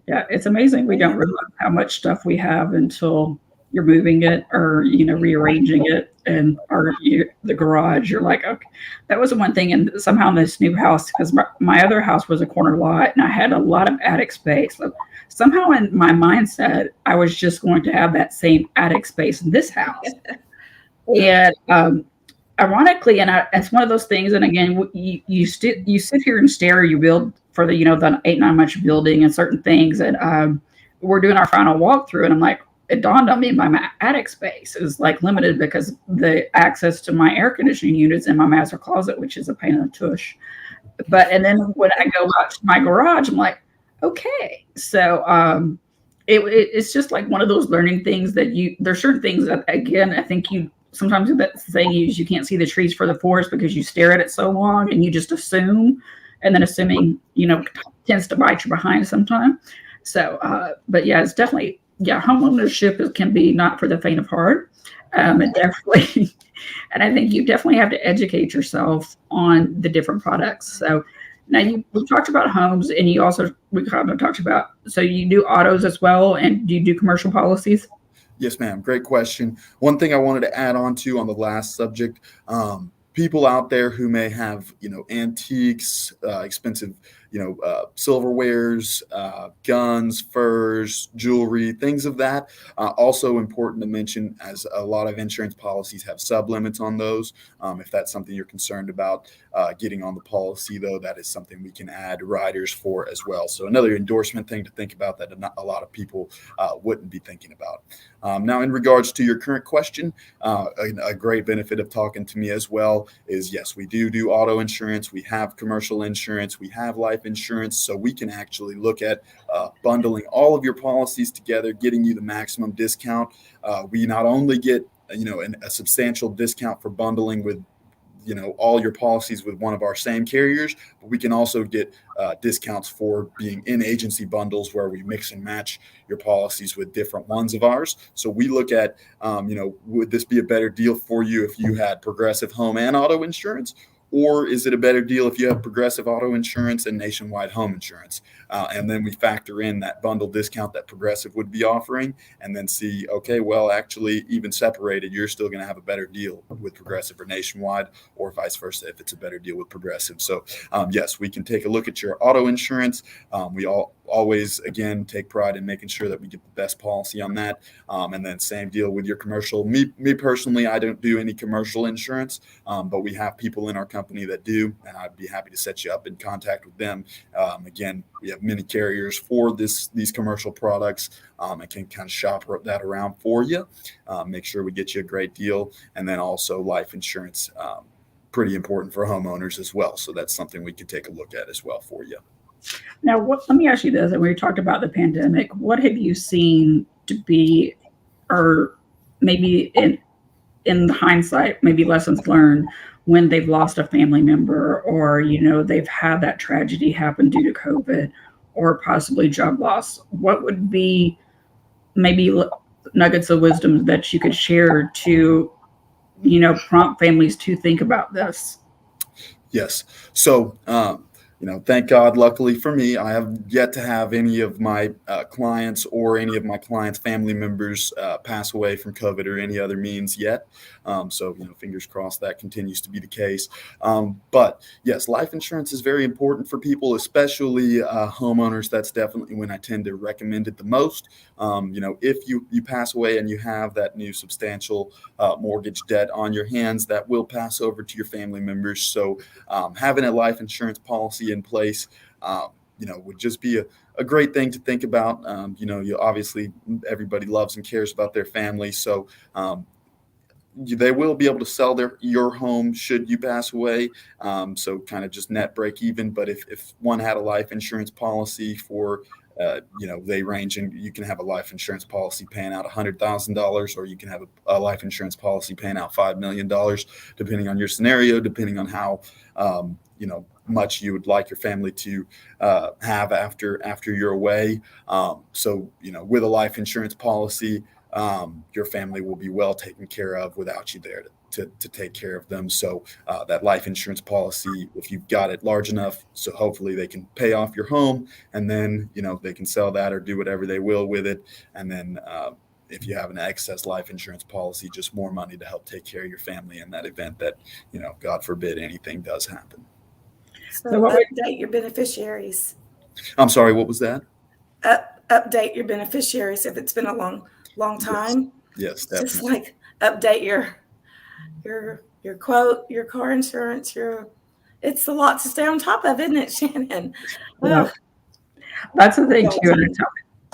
Speaker 1: Yeah, it's amazing. We don't realize how much stuff we have until you're moving it or rearranging it, and the garage. You're like, okay, that was the one thing. And somehow in this new house, because my other house was a corner lot, and I had a lot of attic space. So somehow in my mindset, I was just going to have that same attic space in this house. And ironically, it's one of those things. And again, you sit here and stare. You build for the, the 8-9 months building and certain things. And we're doing our final walkthrough, and I'm like, it dawned on me my attic space is like limited because the access to my air conditioning units in my master closet, which is a pain in the tush. And then when I go out to my garage, I'm like, okay. So it's just like one of those learning things that there's certain things that, again, I think sometimes that saying is you can't see the trees for the forest because you stare at it so long and you just assume, and then assuming, tends to bite you behind sometime. So, but yeah, it's definitely, homeownership can be not for the faint of heart. It definitely, and I think you definitely have to educate yourself on the different products. So now we talked about homes, and we kind of talked about, so you do autos as well, and do you do commercial policies?
Speaker 2: Yes, ma'am. Great question. One thing I wanted to add on the last subject, people out there who may have, antiques, expensive, silverwares, guns, furs, jewelry, things of that. Also important to mention, as a lot of insurance policies have sublimits on those. If that's something you're concerned about getting on the policy, though, that is something we can add riders for as well. So another endorsement thing to think about that a lot of people wouldn't be thinking about. Now, in regards to your current question, a great benefit of talking to me as well is, yes, we do auto insurance. We have commercial insurance. We have life insurance. So we can actually look at bundling all of your policies together, getting you the maximum discount. We not only get, a substantial discount for bundling with all your policies with one of our same carriers, but we can also get discounts for being in agency bundles where we mix and match your policies with different ones of ours. So we look at, would this be a better deal for you if you had Progressive home and auto insurance? Or is it a better deal if you have Progressive auto insurance and nationwide home insurance? And then we factor in that bundle discount that Progressive would be offering, and then see, okay, well, actually, even separated, you're still going to have a better deal with Progressive or nationwide, or vice versa if it's a better deal with Progressive. So yes, we can take a look at your auto insurance. We always, again, take pride in making sure that we get the best policy on that. And then same deal with your commercial. Me personally, I don't do any commercial insurance, but we have people in our company that do, and I'd be happy to set you up in contact with them. Again, we have many carriers for these commercial products. I can kind of shop that around for you, make sure we get you a great deal. And then also life insurance, pretty important for homeowners as well. So that's something we could take a look at as well for you.
Speaker 1: Now, let me ask you this, and we talked about the pandemic. What have you seen to be, or maybe in hindsight, maybe lessons learned when they've lost a family member, or, they've had that tragedy happen due to COVID, or possibly job loss? What would be maybe nuggets of wisdom that you could share to, prompt families to think about this?
Speaker 2: Yes. So, thank God, luckily for me, I have yet to have any of my clients or any of my clients' family members pass away from COVID or any other means yet. So, fingers crossed that continues to be the case. But yes, life insurance is very important for people, especially homeowners. That's definitely when I tend to recommend it the most. If you pass away and you have that new substantial mortgage debt on your hands, that will pass over to your family members. So having a life insurance policy in place, would just be a great thing to think about. You obviously, everybody loves and cares about their family. So they will be able to sell your home should you pass away. So kind of just net break even. But if one had a life insurance policy for, they range, and you can have a life insurance policy paying out $100,000, or you can have a life insurance policy paying out $5 million, depending on your scenario, depending on how, much you would like your family to have after you're away. So, with a life insurance policy, your family will be well taken care of without you there to take care of them. So that life insurance policy, if you've got it large enough, so hopefully they can pay off your home, and then, they can sell that or do whatever they will with it. And then if you have an excess life insurance policy, just more money to help take care of your family in that event that, God forbid, anything does happen.
Speaker 3: So update your beneficiaries.
Speaker 2: I'm sorry, what was that?
Speaker 3: Update your beneficiaries if it's been a long time.
Speaker 2: Yes, definitely.
Speaker 3: Just like update your quote, your car insurance, it's a lot to stay on top of, isn't it, Shannon?
Speaker 1: Yeah.
Speaker 3: Oh,
Speaker 1: That's the thing too.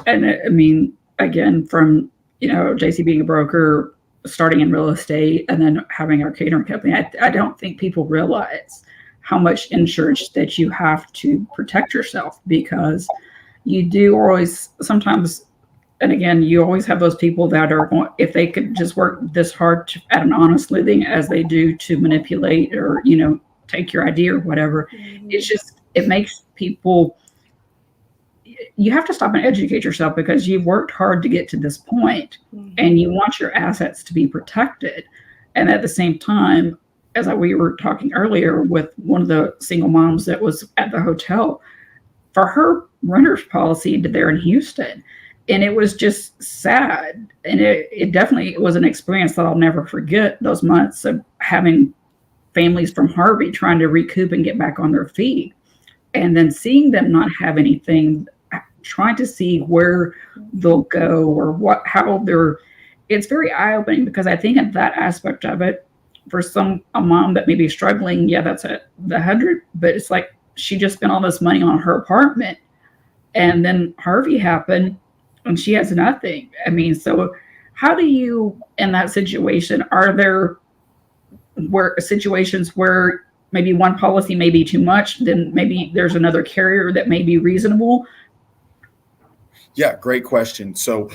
Speaker 1: And I mean, again, from, JC being a broker, starting in real estate, and then having our catering company, I don't think people realize how much insurance that you have to protect yourself, because you do always sometimes, and again, you always have those people that are going, if they could just work this hard at an honest living as they do to manipulate or, take your idea or whatever. It's just, it makes people, you have to stop and educate yourself, because you've worked hard to get to this point, and you want your assets to be protected. And at the same time, as we were talking earlier with one of the single moms that was at the hotel, for her renter's policy there in Houston, and it was just sad. And it definitely was an experience that I'll never forget, those months of having families from Harvey trying to recoup and get back on their feet, and then seeing them not have anything, trying to see where they'll go or how it's very eye-opening, because I think in that aspect of it, for a mom that may be struggling, that's the 100, but it's like she just spent all this money on her apartment, and then Harvey happened and she has nothing. I mean, so how do you, in that situation, are there situations where maybe one policy may be too much, then maybe there's another carrier that may be reasonable?
Speaker 2: Yeah, great question. So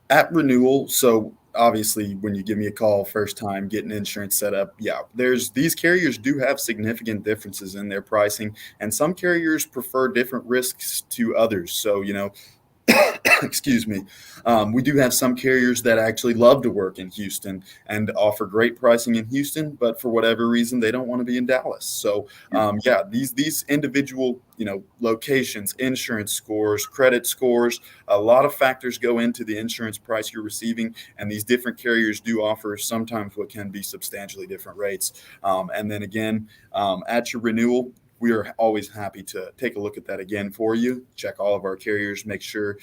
Speaker 2: at renewal, so obviously when you give me a call first time getting insurance set up, these carriers do have significant differences in their pricing, and some carriers prefer different risks to others. So, excuse me. We do have some carriers that actually love to work in Houston and offer great pricing in Houston, but for whatever reason, they don't want to be in Dallas. So these individual, locations, insurance scores, credit scores, a lot of factors go into the insurance price you're receiving. And these different carriers do offer sometimes what can be substantially different rates. And then again, at your renewal, we are always happy to take a look at that again for you, check all of our carriers, make sure,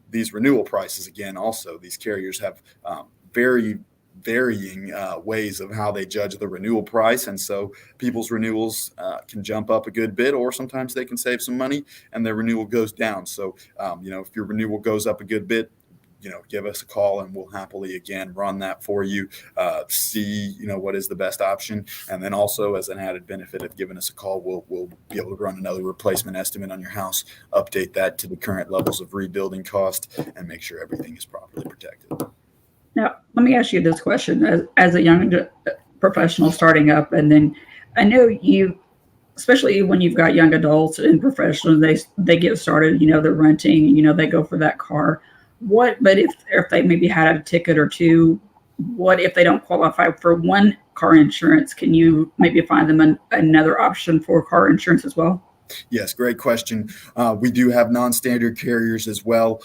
Speaker 2: these renewal prices, again, also these carriers have very varying ways of how they judge the renewal price. And so people's renewals can jump up a good bit, or sometimes they can save some money and their renewal goes down. So, if your renewal goes up a good bit, give us a call and we'll happily again run that for you, see, what is the best option. And then also, as an added benefit of giving us a call, we'll be able to run another replacement estimate on your house, update that to the current levels of rebuilding cost, and make sure everything is properly protected.
Speaker 1: Now, let me ask you this question as a young professional starting up. And then I know you, especially when you've got young adults and professionals, they get started, they're renting, they go for that car. But if they maybe had a ticket or two, what if they don't qualify for one car insurance? Can you maybe find them another option for car insurance as well?
Speaker 2: Yes, great question. We do have non-standard carriers as well.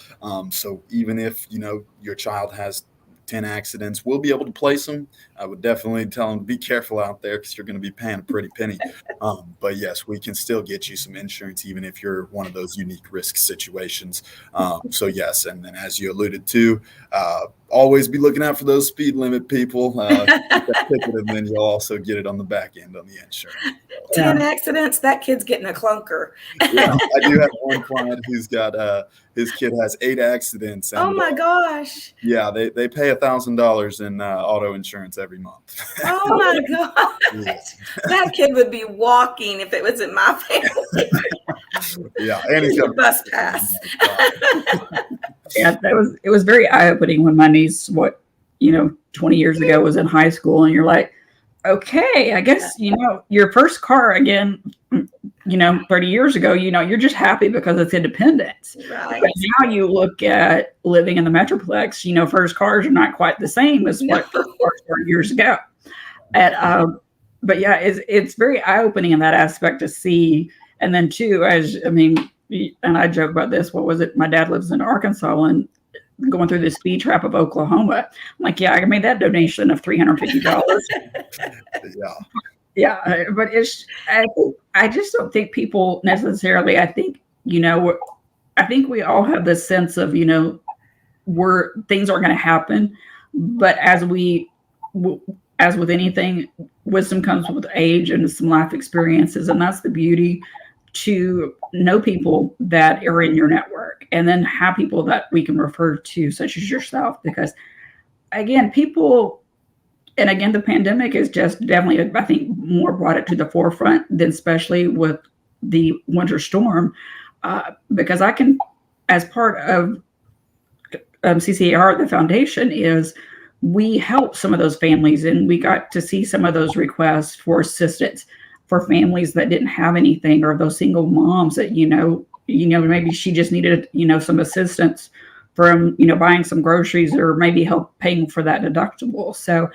Speaker 2: So even if, your child has 10 accidents, we'll be able to place them. I would definitely tell them to be careful out there, because you're going to be paying a pretty penny. But yes, we can still get you some insurance, even if you're one of those unique risk situations. So yes, and then as you alluded to, always be looking out for those speed limit people. And then you'll also get it on the back end on the insurance.
Speaker 3: 10 accidents, that kid's getting a clunker.
Speaker 2: Yeah, I do have one client who's got his kid has 8 accidents. And,
Speaker 3: oh my gosh.
Speaker 2: Yeah, they pay $1,000 in auto insurance every month.
Speaker 3: Oh my gosh.
Speaker 2: Yes.
Speaker 3: That kid would be walking if it was in my family.
Speaker 2: Yeah, and he's got
Speaker 3: a bus pass.
Speaker 1: Yeah, it was very eye-opening when my niece, 20 years ago, was in high school, and you're like, okay, I guess, your first car again, 30 years ago, you're just happy because it's independence.
Speaker 3: Right.
Speaker 1: But now you look at living in the Metroplex, first cars are not quite the same as what first cars were years ago. And, but yeah, it's very eye-opening in that aspect to see. And then too, and I joke about this, what was it? My dad lives in Arkansas, and going through the speed trap of Oklahoma. I'm like, I made that donation of $350. Yeah, but I just don't think people necessarily, I think we all have this sense of, where things are going to happen. But as as with anything, wisdom comes with age and some life experiences. And that's the beauty, to know people that are in your network and then have people that we can refer to, such as yourself, because again, people, and again, the pandemic is just definitely, I think, more brought it to the forefront than especially with the winter storm, because I can, as part of CCAR, the foundation is, we help some of those families, and we got to see some of those requests for assistance for families that didn't have anything, or those single moms that, maybe she just needed, some assistance from, buying some groceries, or maybe help paying for that deductible. So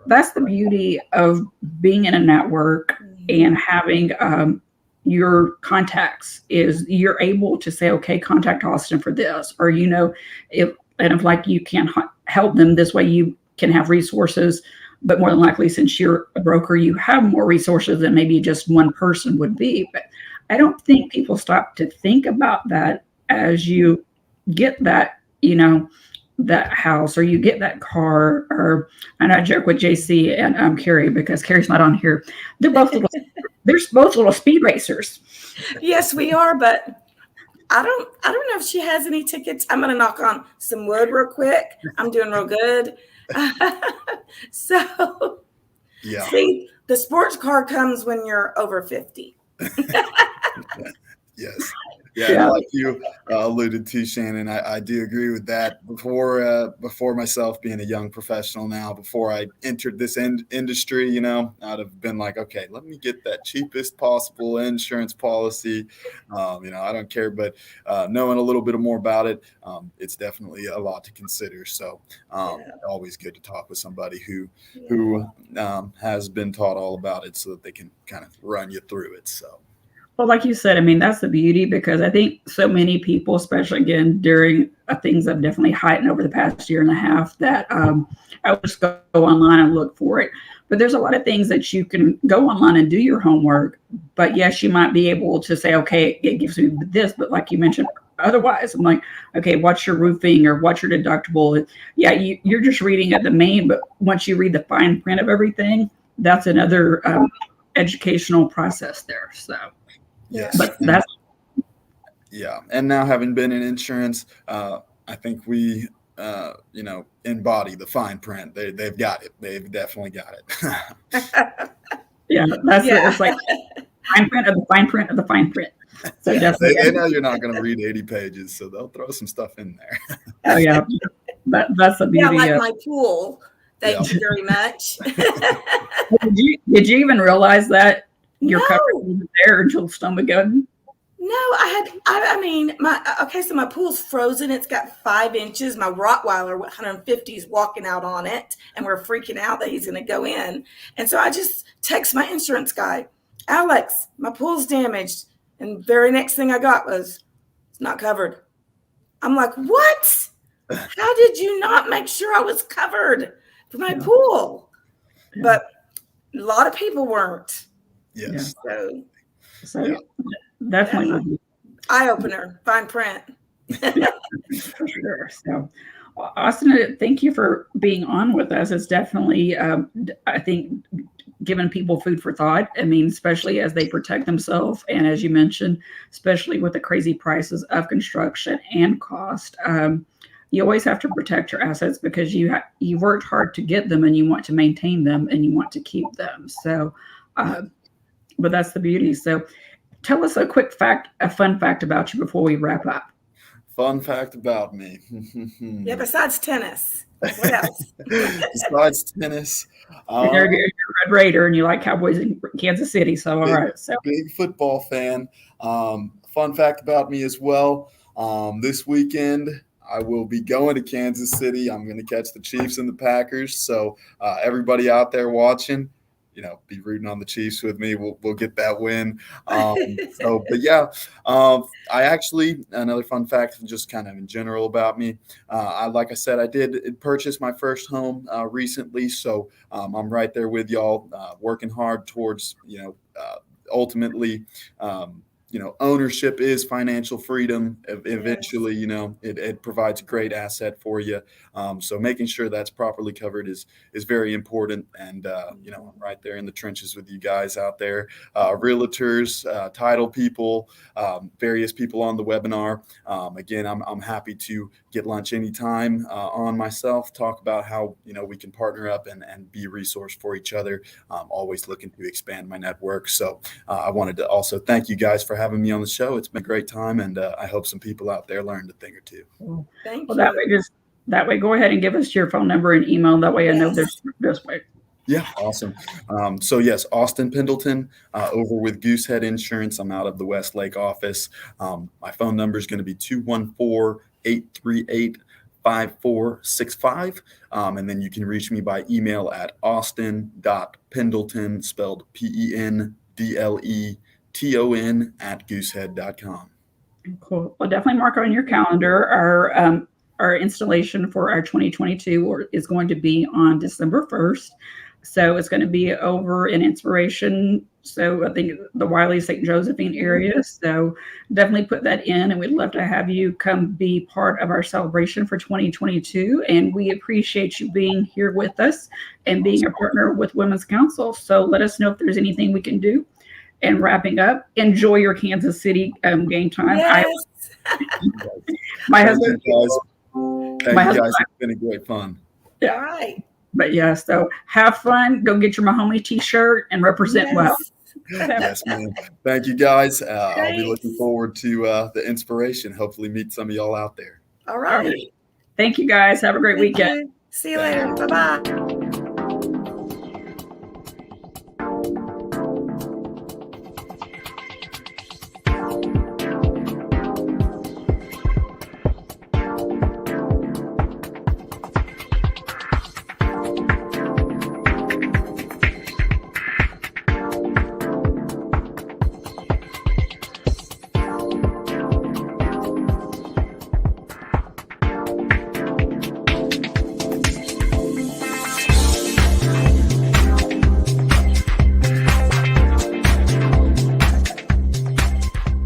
Speaker 1: that's the beauty of being in a network and having your contacts, is you're able to say, okay, contact Austin for this, or, if like you can't help them this way, you can have resources. But more than likely, since you're a broker, you have more resources than maybe just one person would be. But I don't think people stop to think about that as you get that, that house, or you get that car. Or, and I joke with JC and Carrie, because Carrie's not on here. They're both little speed racers.
Speaker 3: Yes, we are, but I don't know if she has any tickets. I'm going to knock on some wood real quick. I'm doing real good. So,
Speaker 2: Yeah.
Speaker 3: See, the sports car comes when you're over 50.
Speaker 2: Yes. Yeah, like you alluded to, Shannon, I do agree with that. Before myself being a young professional now, before I entered this industry, I'd have been like, okay, let me get that cheapest possible insurance policy. I don't care, but knowing a little bit more about it, it's definitely a lot to consider. So always good to talk with somebody who has been taught all about it, so that they can kind of run you through it. So.
Speaker 1: Well, like you said, I mean, that's the beauty, because I think so many people, especially again during things that have definitely heightened over the past year and a half, that I would just go online and look for it. But there's a lot of things that you can go online and do your homework. But yes, you might be able to say, okay, it gives me this. But like you mentioned, otherwise, I'm like, okay, what's your roofing, or what's your deductible? Yeah, you're just reading at the main. But once you read the fine print of everything, that's another educational process there. So.
Speaker 2: Yes.
Speaker 1: But that's
Speaker 2: and now, having been in insurance, I think we embody the fine print. They've got it. They've definitely got it.
Speaker 1: It's like fine print of the fine print of the fine print. So definitely,
Speaker 2: they know you're not going to read 80 pages, so they'll throw some stuff in there.
Speaker 1: Oh yeah, that's the beauty.
Speaker 3: Yeah, like my pool. Thank you very much.
Speaker 1: Did you even realize that your coverage wasn't there until Stomagun?
Speaker 3: No, so my pool's frozen. It's got 5 inches. My Rottweiler 150 is walking out on it, and we're freaking out that he's going to go in. And so I just text my insurance guy, Alex, my pool's damaged. And the very next thing I got was, it's not covered. I'm like, what? How did you not make sure I was covered for my pool? Yeah. But a lot of people weren't.
Speaker 2: Yes.
Speaker 1: So definitely
Speaker 3: eye opener, fine print.
Speaker 1: For sure. So, Austin, thank you for being on with us. It's definitely, I think, giving people food for thought. I mean, especially as they protect themselves, and as you mentioned, especially with the crazy prices of construction and cost. You always have to protect your assets, because you've worked hard to get them, and you want to maintain them, and you want to keep them. So. But that's the beauty. So tell us a fun fact about you before we wrap up.
Speaker 2: Fun fact about me.
Speaker 3: Yeah, besides tennis. What else?
Speaker 2: Besides tennis.
Speaker 1: You're a Red Raider, and you like Cowboys in Kansas City. So, all right. So
Speaker 2: big football fan. Fun fact about me as well. This weekend, I will be going to Kansas City. I'm going to catch the Chiefs and the Packers. So everybody out there watching, be rooting on the Chiefs with me. We'll get that win. I actually, another fun fact, just kind of in general about me. Like I said, I did purchase my first home recently. So I'm right there with y'all, working hard towards, ultimately ownership is financial freedom. Eventually, it provides a great asset for you. So making sure that's properly covered is very important. And, I'm right there in the trenches with you guys out there, realtors, title people, various people on the webinar. Again, I'm happy to get lunch anytime on myself, talk about how, we can partner up and be a resource for each other. Always looking to expand my network. So I wanted to also thank you guys for having me on the show. It's been a great time, and I hope some people out there learned a thing or two.
Speaker 3: Thank you.
Speaker 1: That way, go ahead and give us your phone number and email. That way I know there's this way. Yeah,
Speaker 2: awesome. So yes, Austin Pendleton over with Goosehead Insurance. I'm out of the Westlake office. My phone number is going to be 214-838-5465. And then you can reach me by email at austin.pendleton, spelled PENDLETON @goosehead.com.
Speaker 1: Cool. Well, definitely mark on your calendar. Our installation for our 2022 is going to be on December 1st. So it's going to be over in Inspiration. So I think the Wiley St. Josephine area. So definitely put that in, and we'd love to have you come be part of our celebration for 2022. And we appreciate you being here with us and being a partner with Women's Council. So let us know if there's anything we can do. And wrapping up, enjoy your Kansas City game time.
Speaker 3: Yes.
Speaker 1: My husband.
Speaker 2: Thank you guys. It's been a great fun.
Speaker 1: Yeah.
Speaker 3: All right.
Speaker 1: But yeah, so have fun. Go get your Mahomie t-shirt and represent well.
Speaker 2: Yes, ma'am. Thank you, guys. I'll be looking forward to the inspiration. Hopefully meet some of y'all out there.
Speaker 3: All right.
Speaker 1: Thank you, guys. Have a great weekend.
Speaker 3: See you later. Bye-bye.